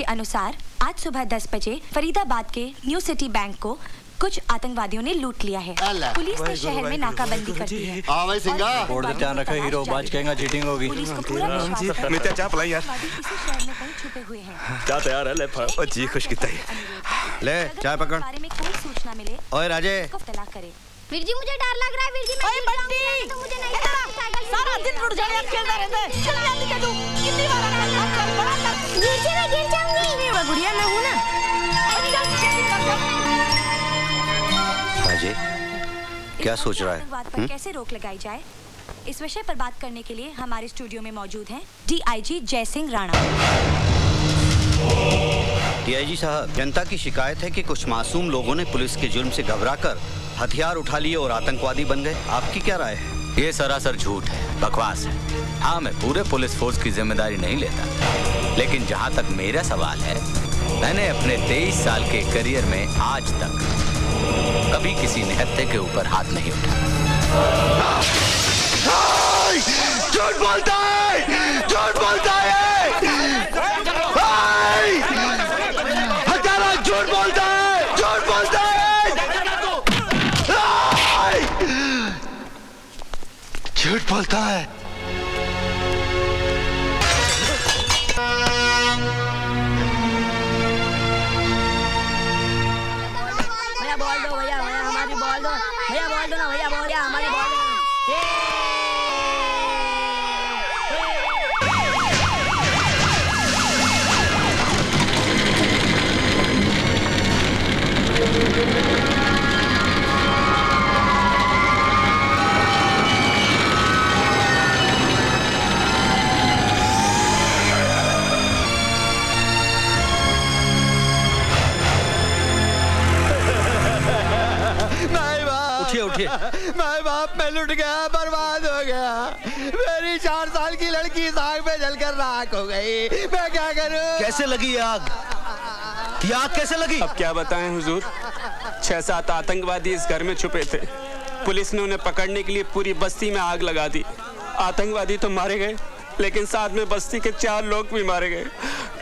अनुसार आज सुबह 10 बजे फरीदाबाद के न्यू सिटी बैंक को कुछ आतंकवादियों ने लूट लिया है। पुलिस ने शहर में नाकाबंदी कर दी है। हाँ भाई सिंगा, ध्यान रखो, हीरो बाज कहेगा चीटिंग होगी। पुलिस को पूरा विश्वास है। मित्र चाप लाई यार। इसी शहर में कहीं छुपे हुए हैं। क्या तैयार है ले ओ जी खुश कितना है। ले चाय पकड़। बारे में कोई सूचना मिले ओए राजे को तलाक करे। वीर जी मुझे डर लग रहा है। वीर जी ओए बंटी, तो मुझे नहीं साइकिल सारा दिन रुड़ जाने खेलता रहता है। चल जल्दी कर तू, कितनी बार चल बड़ा कर। वीर जी मैं गिर जाऊंगी। नहीं बड़ा गुड़िया मैं हूं ना। राजे क्या सोच रहा है? आतंकवाद पर कैसे रोक लगाई जाए, इस विषय पर बात करने के लिए हमारे स्टूडियो में मौजूद हैं डीआईजी जय सिंह राणा। डीआईजी साहब, जनता की शिकायत है कि कुछ मासूम लोगों ने पुलिस के जुल्म से घबराकर हथियार उठा लिए और आतंकवादी बन गए। आपकी क्या राय है? ये सरासर झूठ है, बकवास है। हाँ, मैं पूरे पुलिस फोर्स की जिम्मेदारी नहीं लेता, लेकिन जहाँ तक मेरा सवाल है, मैंने अपने 23 साल के करियर में आज तक कभी किसी निहत्थे के ऊपर हाथ नहीं उठाया। झूठ बोलता है, झूठ बोलता है, हत्यारा झूठ बोलता है, झूठ बोलता है, झूठ बोलता है। भैया बोल दो, भैया भैया हमारी बोल दो, भैया बोल दो ना, भैया बोल दिया हमारी बोल दो। उठिए। मैं बाप में लुट गया, बर्बाद हो गया। मेरी 4 साल की लड़की आग में जलकर राख हो गई। मैं क्या करूं? कैसे लगी ये आग? ये आग कैसे लगी? अब क्या बताएं हुजूर, 6-7 आतंकवादी इस घर में छुपे थे। पुलिस ने उन्हें पकड़ने के लिए पूरी बस्ती में आग लगा दी। आतंकवादी तो मारे गए, लेकिन साथ में बस्ती के 4 लोग भी मारे गए।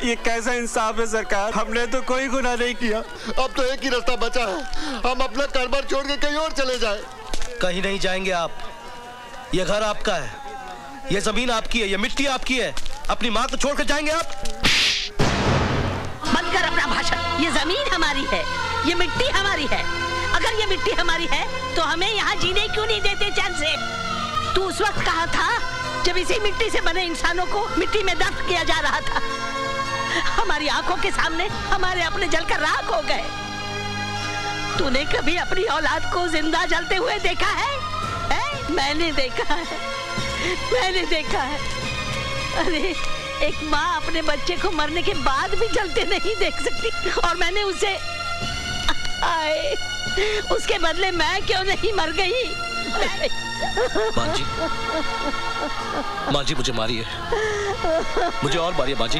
ये कैसा इंसाफ है सरकार? हमने तो कोई गुनाह नहीं किया। अब तो एक ही रास्ता बचा है, हम अपना कारोबार छोड़ के कहीं और चले जाएं। कहीं नहीं जाएंगे आप। ये घर आपका है, ये जमीन आपकी है, ये मिट्टी आपकी है। अपनी माँ को छोड़कर जाएंगे आप? बंद कर अपना भाषण। ये जमीन हमारी है, ये मिट्टी हमारी है। अगर ये मिट्टी हमारी है तो हमें यहाँ जीने क्यों नहीं देते चैन से? तू उस वक्त कहाँ था जब इसी मिट्टी से बने इंसानों को मिट्टी में दफन किया जा रहा था? हमारी आंखों के सामने हमारे अपने जलकर राख हो गए। तूने कभी अपनी औलाद को जिंदा जलते हुए देखा है? मैंने देखा है, मैंने देखा है। अरे एक माँ अपने बच्चे को मरने के बाद भी जलते नहीं देख सकती, और मैंने उसे उसके बदले मैं क्यों नहीं मर गई? माँ जी मुझे मारिए, मुझे और मारिए माँ जी।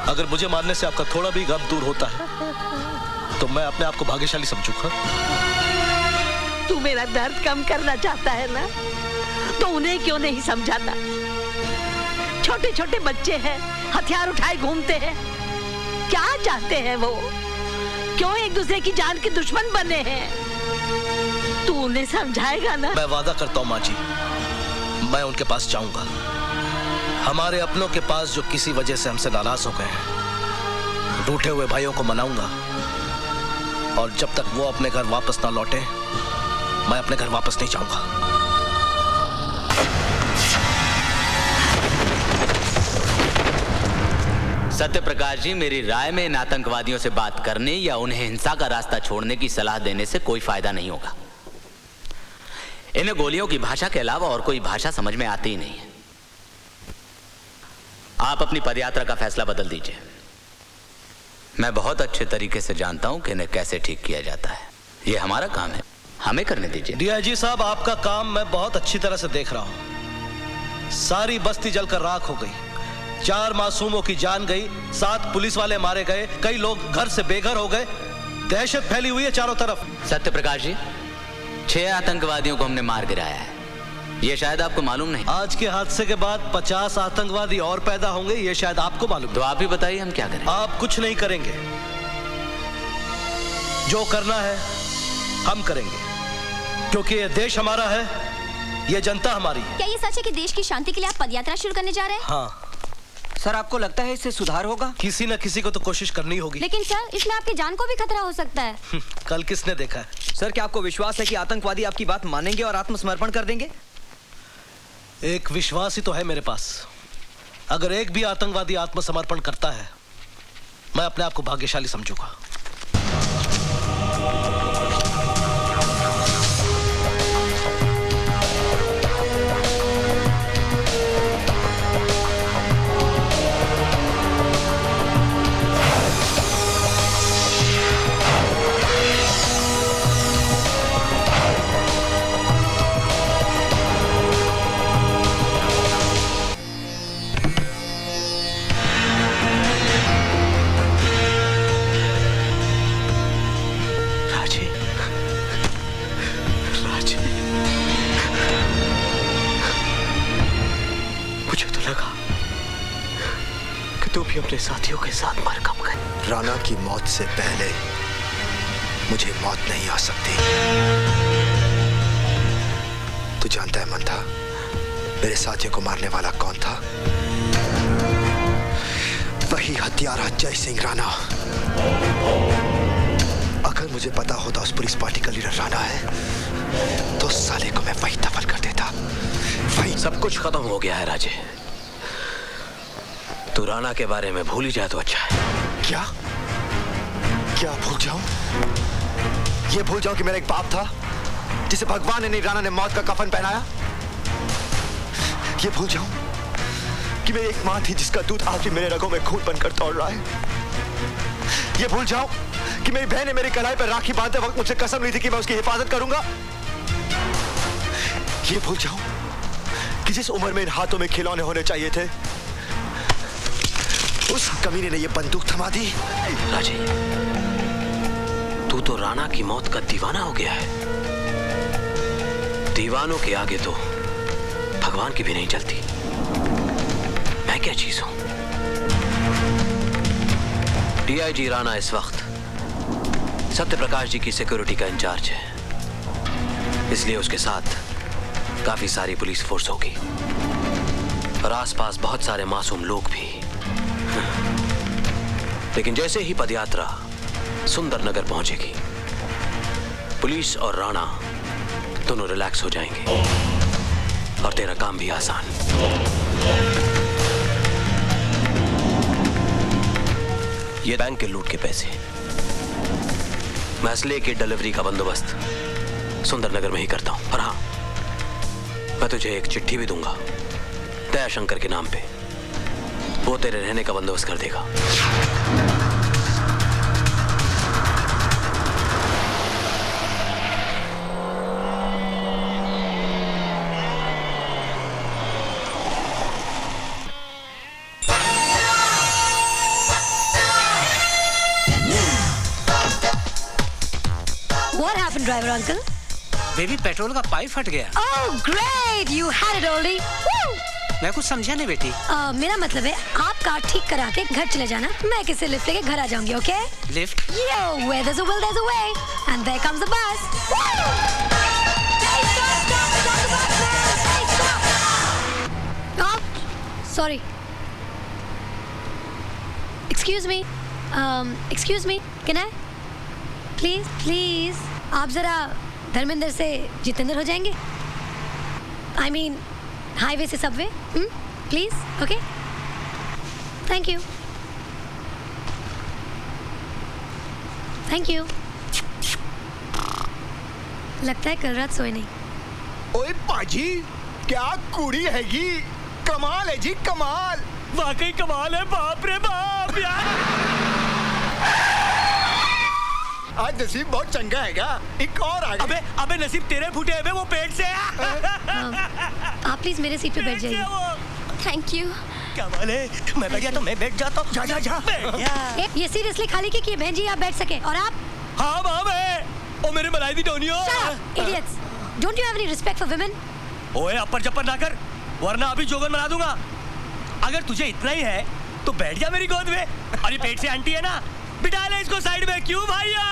अगर मुझे मारने से आपका थोड़ा भी गम दूर होता है तो मैं अपने आप को भाग्यशाली समझूंगा। तू मेरा दर्द कम करना चाहता है ना, तो उन्हें क्यों नहीं समझाता? छोटे छोटे बच्चे हैं, हथियार उठाए घूमते हैं। क्या चाहते हैं वो? क्यों एक दूसरे की जान के दुश्मन बने हैं? तू उन्हें समझाएगा ना? मैं वादा करता हूँ माँ जी, मैं उनके पास जाऊंगा। हमारे अपनों के पास जो किसी वजह से हमसे नाराज हो गए हैं, रूठे हुए भाइयों को मनाऊंगा। और जब तक वो अपने घर वापस ना लौटे, मैं अपने घर वापस नहीं जाऊंगा। सत्य प्रकाश जी, मेरी राय में इन आतंकवादियों से बात करने या उन्हें हिंसा का रास्ता छोड़ने की सलाह देने से कोई फायदा नहीं होगा। इन्हें गोलियों की भाषा के अलावा और कोई भाषा समझ में आती ही नहीं है। आप अपनी पदयात्रा का फैसला बदल दीजिए। मैं बहुत अच्छे तरीके से जानता हूं कि इन्हें कैसे ठीक किया जाता है। यह हमारा काम है, हमें करने दीजिए। डीआईजी साहब, आपका काम मैं बहुत अच्छी तरह से देख रहा हूं। सारी बस्ती जलकर राख हो गई, 4 मासूमों की जान गई, 7 पुलिस वाले मारे गए, कई लोग घर से बेघर हो गए। दहशत फैली हुई है चारों तरफ। सत्य प्रकाश जी, 6 आतंकवादियों को हमने मार गिराया है। ये शायद आपको मालूम नहीं। आज के हादसे के बाद 50 आतंकवादी और पैदा होंगे, ये शायद आपको मालूम। तो आप ही बताइए हम क्या करें। आप कुछ नहीं करेंगे, जो करना है हम करेंगे, क्योंकि ये देश हमारा है, ये जनता हमारी है। क्या ये सच है कि देश की शांति के लिए आप पदयात्रा शुरू करने जा रहे हैं? हाँ सर, आपको लगता है इससे सुधार होगा? किसी न किसी को तो कोशिश करनी होगी। लेकिन सर, इसमें आपकी जान को भी खतरा हो सकता है। कल किसने देखा है? सर, क्या आपको विश्वास है कि आतंकवादी आपकी बात मानेंगे और आत्मसमर्पण कर देंगे? एक विश्वास ही तो है मेरे पास। अगर एक भी आतंकवादी आत्मसमर्पण करता है, मैं अपने आप को भाग्यशाली समझूंगा। अपने साथियों के साथ मर कब गए। राणा की मौत से पहले मुझे मौत नहीं आ सकती। तू जानता है मंथा, मेरे साथियों को मारने वाला कौन था? वही हत्यारा जय सिंह राणा। अगर मुझे पता होता उस पुलिस पार्टी का लीडर राणा है, तो साले को मैं वही दफन कर देता। वही। सब कुछ खत्म हो गया है राजे। तू राणा के बारे में भूल ही जाए तो अच्छा है। क्या क्या भूल जाऊं? ये भूल जाऊं कि मेरा एक बाप था जिसे भगवान ने नहीं, राणा ने मौत का कफन पहनाया? ये भूल जाऊं कि मेरी एक मां थी जिसका दूध आज भी मेरे रगों में खून बनकर दौड़ रहा है? ये भूल जाऊं कि मेरी बहन ने मेरी कलाई पर राखी बांधते वक्त मुझसे कसम ली थी कि मैं उसकी हिफाजत करूंगा? ये भूल जाऊं कि जिस उम्र में इन हाथों में खिलौने होने चाहिए थे, उस कमीने ने ये बंदूक थमा दी। राजे, तू तो राणा की मौत का दीवाना हो गया है। दीवानों के आगे तो भगवान की भी नहीं चलती। मैं क्या चीज हूं? डीआईजी राणा इस वक्त सत्यप्रकाश जी की सिक्योरिटी का इंचार्ज है, इसलिए उसके साथ काफी सारी पुलिस फोर्स होगी और आसपास बहुत सारे मासूम लोग भी। लेकिन जैसे ही पदयात्रा सुंदर नगर पहुंचेगी, पुलिस और राणा दोनों रिलैक्स हो जाएंगे और तेरा काम भी आसान। ये बैंक के लूट के पैसे, मैं असले की डिलीवरी का बंदोबस्त सुंदर नगर में ही करता हूं। और हाँ, मैं तुझे एक चिट्ठी भी दूंगा दयाशंकर के नाम पे। वो तेरे रहने का बंदोबस्त कर देगा। What happened, driver uncle? Baby, petrol का पाइप फट गया। Oh, great! You had it already. Woo! मैं कुछ समझा नहीं बेटी। मेरा मतलब है आप कार ठीक करा के घर चले जाना, मैं किसी लिफ्ट लेके घर आ जाऊंगी, okay? Lift? Yo, where there's a will, there's a way, and there comes the bus. Woo! Hey, stop the bus, man! Hey, stop! Oh, sorry. Excuse me, can I? Please, आप जरा धर्मेंद्र से जितेंद्र हो जाएंगे? I mean, highway से Subway, please, okay? Thank you. लगता है कल रात सोए नहीं। ओए पाजी, क्या कुड़ी हैगी? कमाल है जी, कमाल। वाकई कमाल है, बाप रे बाप यार। आज नसीब बहुत चंगा हैगा, एक और आ गया। अबे नसीब तेरे फूटे हैं, वो पेट से। आप प्लीज मेरे सीट पे बैठ जाइए। Thank you. कमाल है, मैं बैठ जाता हूँ, मैं बैठ जाता हूँ। जा। ये सीरियसली खाली की बहन जी आप बैठ सके, और आप? हाँ मैं, ओ मेरे मलाई दी Tonio. Shut up, idiots! Don't you have any respect for women? ओए अपर जपर ना कर, वरना अभी जोगन बना दूंगा। अगर तुझे इतना ही है तो बैठ जा मेरी गोद में। अरे पेट से आंटी है ना, बिठा ले इसको साइड में। क्यों भैया?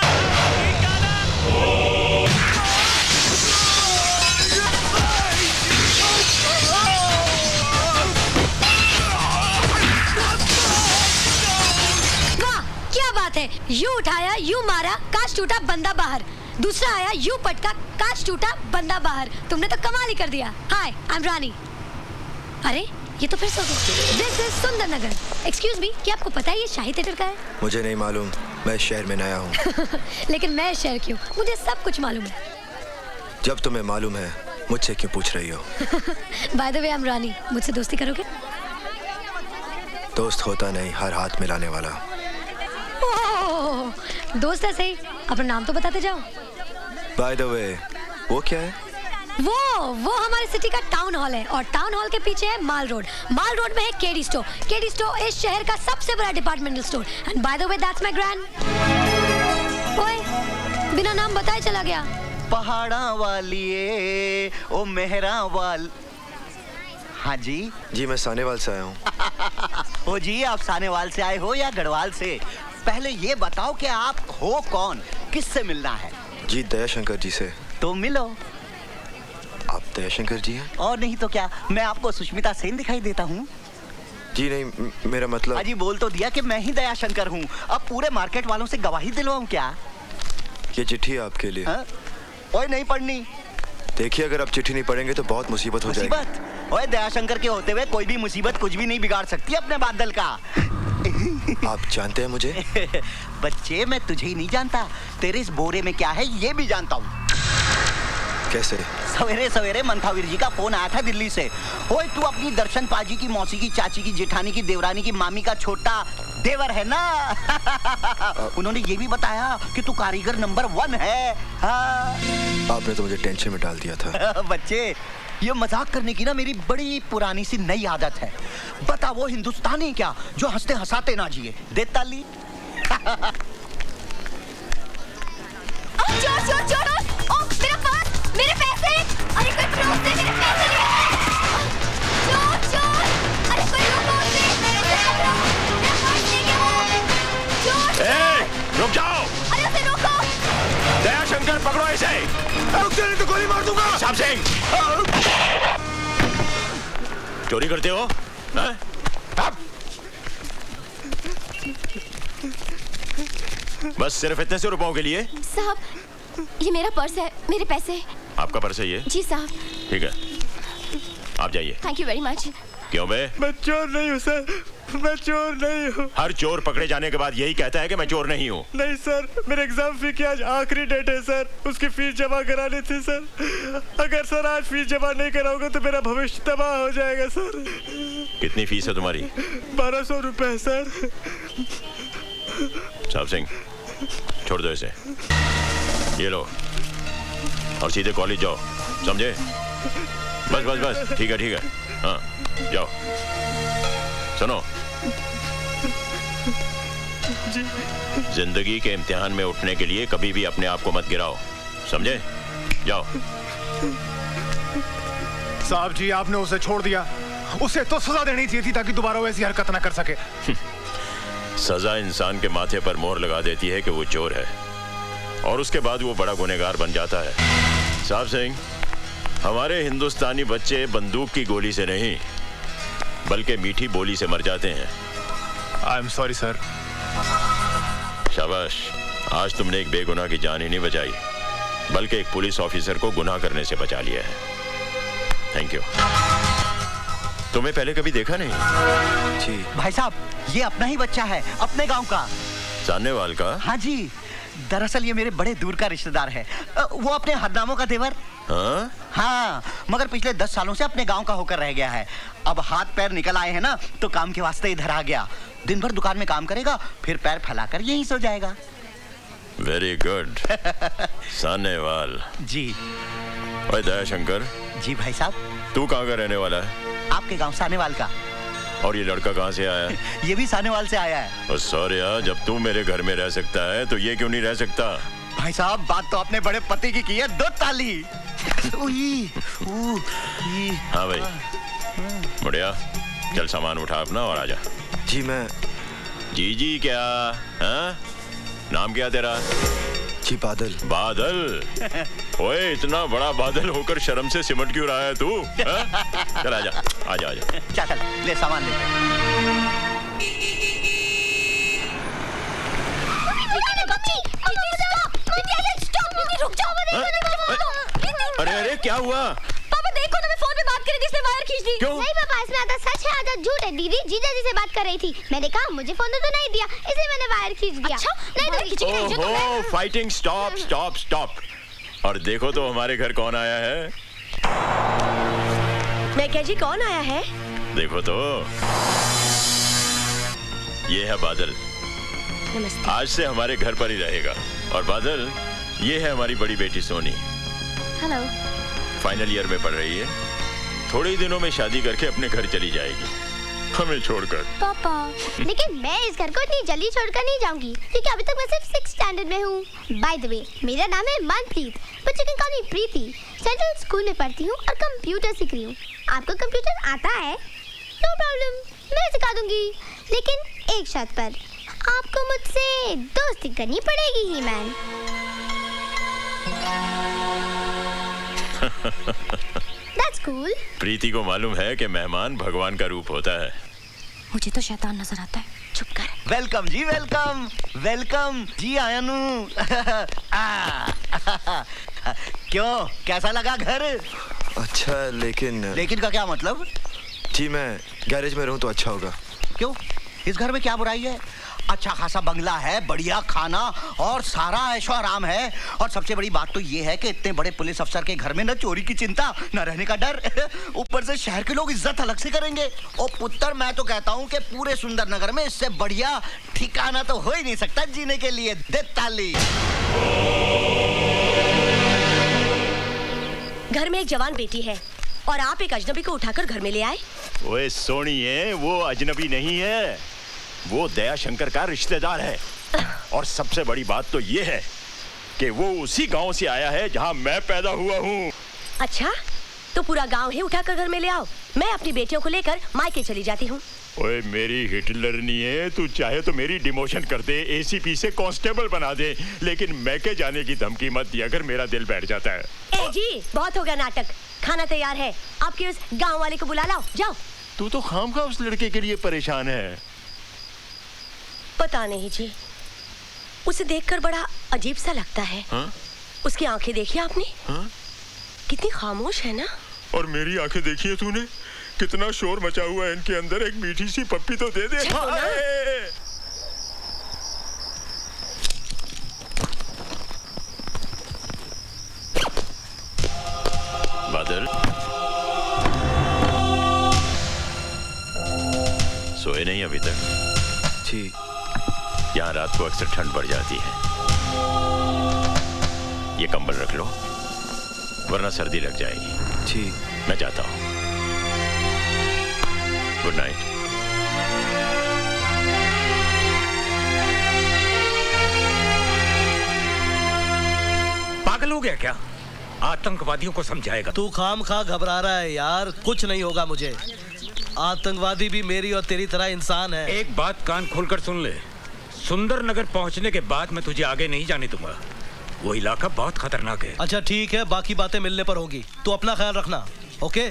वाह क्या बात है, यूं उठाया यूं मारा, कांच टूटा बंदा बाहर। दूसरा आया यूं पटका, कांच टूटा बंदा बाहर। तुमने तो कमाल ही कर दिया। हाय आई एम रानी। अरे ये तो फिर सो गया। दिस इज सुंदर नगर। एक्सक्यूज मी, क्या आपको पता है ये शाही थिएटर का है? मुझे नहीं मालूम, मैं इस शहर में नया हूँ। लेकिन मैं इस शहर की हूँ, मुझे सब कुछ मालूम है। जब तुम्हें मालूम है, मुझसे क्यों पूछ रही हो? By the way I am Rani, मुझसे दोस्ती करोगे? दोस्त होता नहीं, हर हाथ मिलाने वाला। ओह, दोस्त है सही, अपना नाम तो बताते जाओ। बाय द वे, वो क्या है? वो हमारे सिटी का टाउन हॉल है, और टाउन हॉल के पीछे है माल रोड। माल रोड में है केडी स्टोर। केडी स्टोर इस शहर का सबसे बड़ा departmental store. And bye the way that's my grand. ओए, बिना नाम बताए चला गया। पहाड़ा वालिए ओ मेहरा वाल। हाँ जी। जी मैं सानेवाल से आया हूँ। ओ जी, आप सानेवाल से आए हो या गढ़वाल से? पहले ये बताओ कि आप हो कौन, किससे मिलना है? जी दयाशंकर जी से। तो मिलो। आप दयाशंकर जी हैं? और नहीं तो क्या, मैं आपको सुष्मिता सेन दिखाई देता हूँ? जी नहीं, मेरा मतलब। अजी बोल तो दिया कि मैं ही दयाशंकर हूँ। अब पूरे मार्केट वालों से गवाही दिलवाऊँ क्या? ये चिट्ठी है आपके लिए। ओए नहीं पढ़नी। देखिए, अगर आप चिट्ठी नहीं पढ़ेंगे तो बहुत मुसीबत हो जाएगी। मुसीबत? ओए दयाशंकर के होते हुए कोई भी मुसीबत कुछ भी नहीं बिगाड़ सकती अपने बादल का। आप जानते हैं मुझे? बच्चे, मैं तुझे ही नहीं जानता, तेरे इस बोरे में क्या है ये भी जानता हूँ। कैसे? सवेरे सवेरे मंथावीर जी का फोन आया था दिल्ली से। ओए तू अपनी दर्शन पाजी की मौसी की चाची की जेठानी की देवरानी की मामी का छोटा देवर है ना? उन्होंने ये भी बताया कि तू कारीगर नंबर 1 है। हाँ। आपने तो मुझे टेंशन में डाल दिया था। बच्चे, ये मजाक करने की ना मेरी बड़ी पुरानी सी नई आदत है। बता वो हिंदुस्तानी क्या जो हंसते हंसाते ना जिए। दे ताली। चोर चोर चोर! ओ मेरा पर्स, मेरे पैसे! अरे कोई चोर से मेरे पैसे ले आया! चोर चोर! अरे कोई रोको उसे! मेरा पर्स ले गया वो! चोर! रुक जाओ! अरे उसे रोको! दयाशंकर पकड़ो इसे! रुक जा नहीं तो गोली मार दूंगा! श्याम सिंह! चोरी करते हो? बस सिर्फ इतने से रुपयों के लिए? साहब, ये मेरा पर्स है, मेरे पैसे। आपका पर्स है ये? जी साहब। ठीक है, आप जाइए। Thank you very much. क्यों बे? मैं चोर नहीं हूँ सर, मैं चोर नहीं हूँ। हर चोर पकड़े जाने के बाद यही कहता है कि मैं चोर नहीं हूँ। नहीं सर, मेरे एग्जाम फी की आज आखिरी डेट है सर, उसकी फीस जमा करानी थी सर। अगर सर आज फीस जमा नहीं कराओगे तो मेरा भविष्य तबाह हो जाएगा सर। कितनी फीस है तुम्हारी? 1200 रुपए सर। साहब सिंह, छोड़ दो इसे। ये लो और सीधे कॉलेज जाओ, समझे? बस बस बस, ठीक है। हाँ जाओ। सुनो, जिंदगी के इम्तिहान में उठने के लिए कभी भी अपने आप को मत गिराओ, समझे? जाओ। साहब जी, आपने उसे छोड़ दिया, उसे तो सजा देनी चाहिए थी ताकि दोबारा वैसी हरकत ना कर सके। सजा इंसान के माथे पर मोहर लगा देती है कि वो चोर है, और उसके बाद वो बड़ा गुनहगार बन जाता है। साहब सिंह, हमारे हिंदुस्तानी बच्चे बंदूक की गोली से नहीं बल्कि मीठी बोली से मर जाते हैं। I am sorry sir. शाबाश, आज तुमने एक बेगुनाह की जान ही नहीं बचाई बल्कि एक पुलिस ऑफिसर को गुनाह करने से बचा लिया है। Thank you. तुम्हें पहले कभी देखा नहीं? जी भाई साहब, ये अपना ही बच्चा है, अपने गांव का। सानेवाल का? हाँ जी, दरअसल ये मेरे बड़े दूर का रिश्तेदार है। वो अपने हरनामों का देवर। हाँ, मगर पिछले 10 सालों से अपने गांव का होकर रह गया है। अब हाथ पैर निकल आए हैं ना, तो काम के वास्ते इधर आ गया। दिन भर दुकान में काम करेगा, फिर पैर फैलाकर यहीं सो जाएगा। Very good. सानेवाल जी। ओए दयाशंकर। जी भाई साहब। तू कहाँ का रहने वाला है? आपके गांव सानेवाल का। और ये लड़का कहाँ से आया है? ये भी सानेवाल से आया है। सॉरी यार, जब तू मेरे घर में रह सकता है तो ये क्यों नहीं रह सकता? भाई साहब, बात तो आपने बड़े पति की है, दो ताली। हाँ भाई बढ़िया, चल सामान उठा अपना और आजा। जी मैं जी क्या? हाँ? नाम क्या तेरा? जी बादल। बादल? ओए इतना बड़ा बादल होकर शर्म से सिमट क्यों रहा है तू? हाँ? चल आजा आजा आजा। चल ले सामान ले। अरे अरे क्या हुआ? पापा देखो ना, मैं फोन पे बात कर रही थी, इसने वायर खींच दी। क्यों? नहीं पापा, इसमें आधा सच है आधा झूठ है। दीदी जीजा जी से बात कर रही थी, मैंने कहा मुझे फोन तो नहीं दिया, इसलिए मैंने वायर खींच दिया। अच्छा? नहीं तो ओहो, फाइटिंग स्टॉप स्टॉप स्टॉप। और देखो तो हमारे घर कौन आया है। मैं क्या जी, कौन आया है? देखो तो, ये है बादल। नमस्ते। आज से हमारे घर पर ही रहेगा। और बादल, ये है हमारी बड़ी बेटी सोनी। हेलो। फाइनल ईयर में पढ़ रही है। थोड़े ही दिनों में शादी करके अपने घर चली जाएगी, हमें छोड़कर। पापा लेकिन मैं इस घर को इतनी जल्दी छोड़कर नहीं जाऊंगी, क्योंकि अभी तक मैं सिर्फ 6th स्टैंडर्ड में हूँ। बाय द वे, मेरा नाम है Manpreet, but you can call me Preeti. Central school में पढ़ती हूँ और कंप्यूटर सीख रही हूँ। आपको कंप्यूटर आता है? नो प्रॉब्लम, मैं सिखा दूंगी, लेकिन एक शर्त पर। आपको मुझसे दोस्ती करनी पड़ेगी ही मैन। That's cool. प्रीति को मालूम है कि मेहमान भगवान का रूप होता है। मुझे तो शैतान नजर आता है। चुप कर। वेलकम जी, वेलकम वेलकम जी आयानू। क्यों, कैसा लगा घर? अच्छा लेकिन का क्या मतलब? जी मैं गैरेज में रहूं तो अच्छा होगा। क्यों, इस घर में क्या बुराई है? अच्छा खासा बंगला है, बढ़िया खाना और सारा ऐशो आराम है। और सबसे बड़ी बात तो ये है कि इतने बड़े पुलिस अफसर के घर में न चोरी की चिंता, न रहने का डर। ऊपर से शहर के लोग इज्जत अलग से करेंगे। ओ पुत्र, मैं तो कहता हूँ कि पूरे सुंदर नगर में इससे बढ़िया ठिकाना तो हो ही नहीं सकता जीने के लिए। दे ताली। घर में एक जवान बेटी है और आप एक अजनबी को उठाकर घर में ले आए। ओए सोनिए, वो अजनबी नहीं है, वो दया शंकर का रिश्तेदार है। और सबसे बड़ी बात तो ये है कि वो उसी गांव से आया है जहां मैं पैदा हुआ हूँ। अच्छा, तो पूरा गांव ही उठाकर घर में ले आओ। मैं अपनी बेटियों को लेकर मायके चली जाती हूँ। ओए मेरी हिटलर नहीं है, तू चाहे तो मेरी डिमोशन कर दे, एसीपी से कांस्टेबल बना दे, लेकिन मैके जाने की धमकी मत दिया अगर मेरा दिल बैठ जाता है। ए जी, बहुत हो गया नाटक। खाना तैयार है, आपके उस गांव वाले को बुला लाओ, जाओ। तू तो खामखा उस लड़के के लिए परेशान है। पता नहीं जी, उसे देखकर बड़ा अजीब सा लगता है। हा? उसकी आंखें देखी आपने? हा? कितनी खामोश है ना। और मेरी आंखें देखी है तूने? कितना शोर मचा हुआ है इनके अंदर। एक मीठी सी पप्पी तो दे दे। बादल, सोए नहीं अभी तक? जी। यहाँ रात को अक्सर ठंड बढ़ जाती है। ये कंबल रख लो, वरना सर्दी लग जाएगी। जी। मैं जाता हूँ। Good night. पागल हो गया क्या? आतंकवादियों को समझाएगा। तू खामखा घबरा रहा है यार, कुछ नहीं होगा मुझे। आतंकवादी भी मेरी और तेरी तरह इंसान है। एक बात कान खोलकर सुन ले, सुंदर नगर पहुंचने के बाद मैं तुझे आगे नहीं जाने दूंगा। वो इलाका बहुत खतरनाक है। अच्छा ठीक है, बाकी बातें मिलने पर होगी। तू अपना ख्याल रखना, ओके?